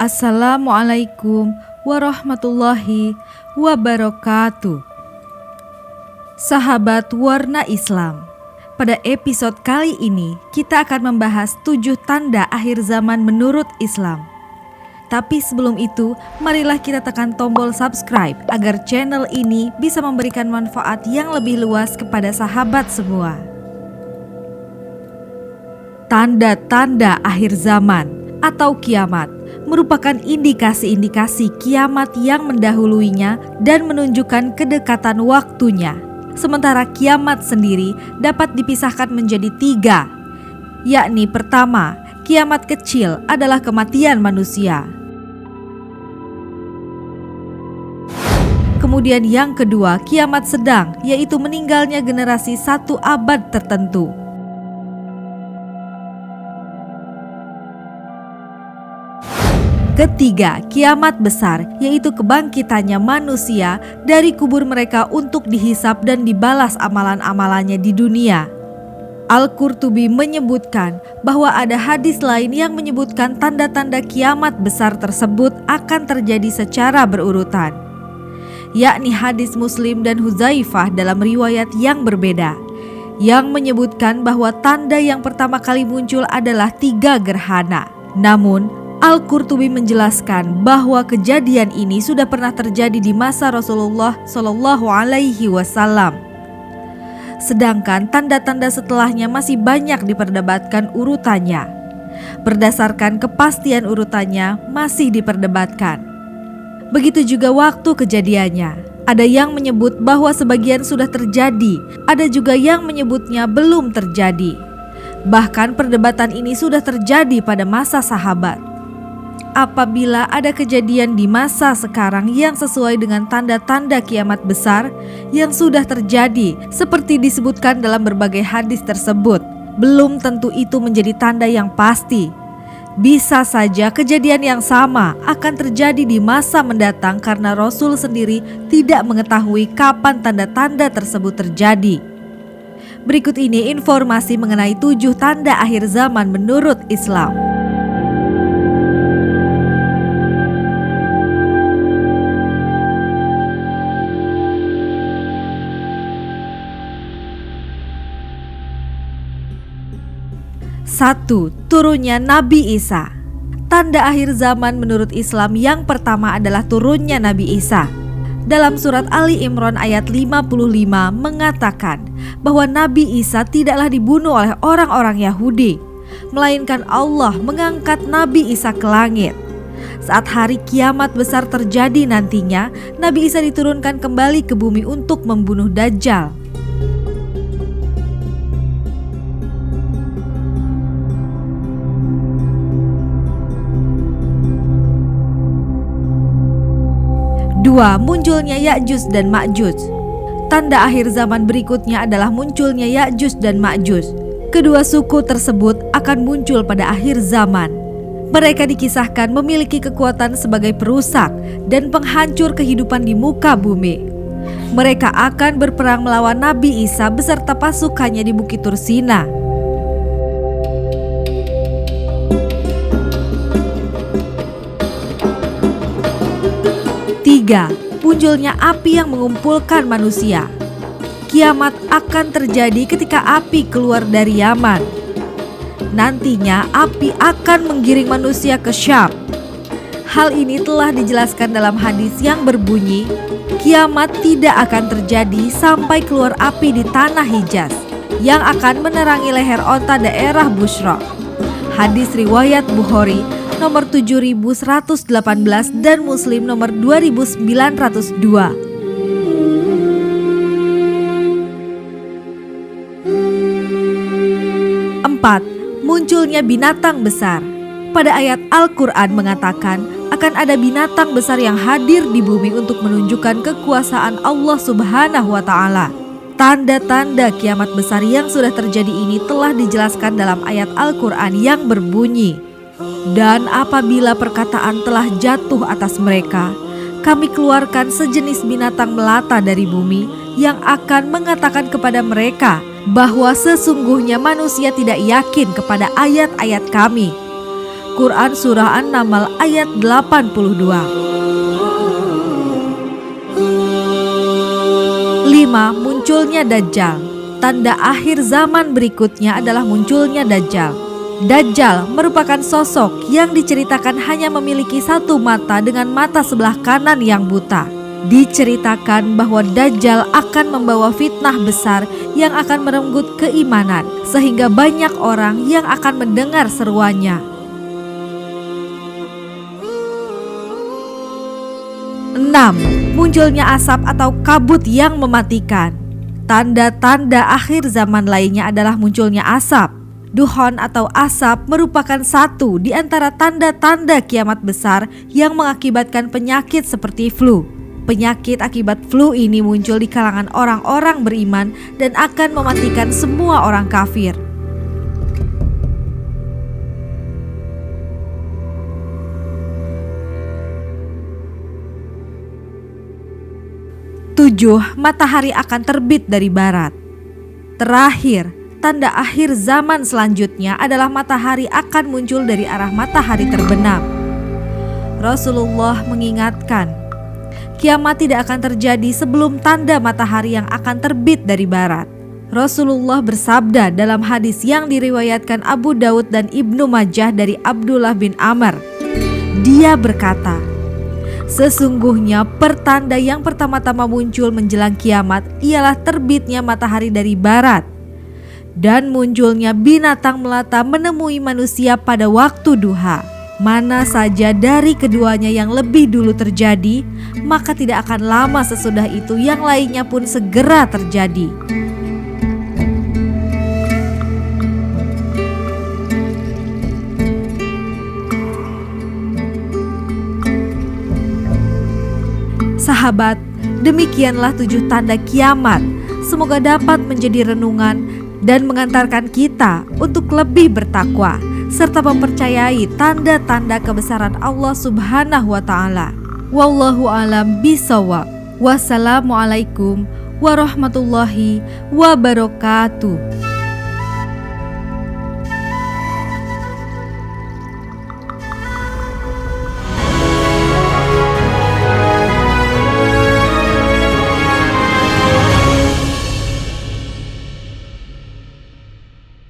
Assalamualaikum warahmatullahi wabarakatuh. Sahabat Warna Islam, pada episode kali ini kita akan membahas 7 tanda akhir zaman menurut Islam. Tapi sebelum itu, marilah kita tekan tombol subscribe agar channel ini bisa memberikan manfaat yang lebih luas kepada sahabat semua. Tanda-tanda akhir zaman atau kiamat merupakan indikasi-indikasi kiamat yang mendahuluinya dan menunjukkan kedekatan waktunya. Sementara kiamat sendiri dapat dipisahkan menjadi 3, yakni pertama, kiamat kecil adalah kematian manusia. Kemudian yang kedua, kiamat sedang, yaitu meninggalnya generasi 1 abad tertentu. Ketiga, kiamat besar, yaitu kebangkitannya manusia dari kubur mereka untuk dihisap dan dibalas amalan-amalannya di dunia. Al-Qurtubi menyebutkan bahwa ada hadis lain yang menyebutkan tanda-tanda kiamat besar tersebut akan terjadi secara berurutan, yakni hadis Muslim dan Huzaifah dalam riwayat yang berbeda, yang menyebutkan bahwa tanda yang pertama kali muncul adalah 3 gerhana. Namun Al-Qurtubi menjelaskan bahwa kejadian ini sudah pernah terjadi di masa Rasulullah Shallallahu Alaihi Wasallam. Sedangkan tanda-tanda setelahnya masih banyak diperdebatkan urutannya. Berdasarkan kepastian urutannya masih diperdebatkan. Begitu juga waktu kejadiannya. Ada yang menyebut bahwa sebagian sudah terjadi, ada juga yang menyebutnya belum terjadi. Bahkan perdebatan ini sudah terjadi pada masa sahabat. Apabila ada kejadian di masa sekarang yang sesuai dengan tanda-tanda kiamat besar yang sudah terjadi seperti disebutkan dalam berbagai hadis tersebut, belum tentu itu menjadi tanda yang pasti. Bisa saja kejadian yang sama akan terjadi di masa mendatang karena Rasul sendiri tidak mengetahui kapan tanda-tanda tersebut terjadi. Berikut ini informasi mengenai 7 tanda akhir zaman menurut Islam. 1. Turunnya Nabi Isa. Tanda akhir zaman menurut Islam yang pertama adalah turunnya Nabi Isa. Dalam surat Ali Imran ayat 55 mengatakan bahwa Nabi Isa tidaklah dibunuh oleh orang-orang Yahudi, melainkan Allah mengangkat Nabi Isa ke langit. Saat hari kiamat besar terjadi nantinya, Nabi Isa diturunkan kembali ke bumi untuk membunuh Dajjal. 2. Munculnya Ya'juj dan Ma'juj. Tanda akhir zaman berikutnya adalah munculnya Ya'juj dan Ma'juj. Kedua suku tersebut akan muncul pada akhir zaman. Mereka dikisahkan memiliki kekuatan sebagai perusak dan penghancur kehidupan di muka bumi. Mereka akan berperang melawan Nabi Isa beserta pasukannya di Bukit Tursina. 3. Munculnya api yang mengumpulkan manusia. Kiamat akan terjadi ketika api keluar dari Yaman. Nantinya api akan menggiring manusia ke Syam. Hal ini telah dijelaskan dalam hadis yang berbunyi, kiamat tidak akan terjadi sampai keluar api di tanah Hijaz yang akan menerangi leher onta daerah Busra. Hadis riwayat Bukhari nomor 7118 dan Muslim nomor 2902. 4. Munculnya binatang besar. Pada ayat Al-Quran mengatakan akan ada binatang besar yang hadir di bumi untuk menunjukkan kekuasaan Allah Subhanahu wa Ta'ala. Tanda-tanda kiamat besar yang sudah terjadi ini telah dijelaskan dalam ayat Al-Quran yang berbunyi, dan apabila perkataan telah jatuh atas mereka, kami keluarkan sejenis binatang melata dari bumi yang akan mengatakan kepada mereka bahwa sesungguhnya manusia tidak yakin kepada ayat-ayat kami. Quran Surah An-Naml ayat 82. 5. Munculnya Dajjal. Tanda akhir zaman berikutnya adalah munculnya Dajjal. Dajjal merupakan sosok yang diceritakan hanya memiliki satu mata dengan mata sebelah kanan yang buta. Diceritakan bahwa Dajjal akan membawa fitnah besar yang akan merenggut keimanan, sehingga banyak orang yang akan mendengar seruannya. 6. Munculnya asap atau kabut yang mematikan. Tanda-tanda akhir zaman lainnya adalah munculnya asap. Duhon atau asap merupakan satu di antara tanda-tanda kiamat besar yang mengakibatkan penyakit seperti flu. Penyakit akibat flu ini muncul di kalangan orang-orang beriman dan akan mematikan semua orang kafir. 7. Matahari akan terbit dari barat. Terakhir, tanda akhir zaman selanjutnya adalah matahari akan muncul dari arah matahari terbenam. Rasulullah mengingatkan, kiamat tidak akan terjadi sebelum tanda matahari yang akan terbit dari barat. Rasulullah bersabda dalam hadis yang diriwayatkan Abu Daud dan Ibnu Majah dari Abdullah bin Amr. Dia berkata, sesungguhnya pertanda yang pertama-tama muncul menjelang kiamat ialah terbitnya matahari dari barat dan munculnya binatang melata menemui manusia pada waktu duha. Mana saja dari keduanya yang lebih dulu terjadi, maka tidak akan lama sesudah itu yang lainnya pun segera terjadi. Sahabat, demikianlah 7 tanda kiamat. Semoga dapat menjadi renungan dan mengantarkan kita untuk lebih bertakwa serta mempercayai tanda-tanda kebesaran Allah Subhanahu wa Ta'ala. Wallahu alam bisawab. Wassalamualaikum warahmatullahi wabarakatuh.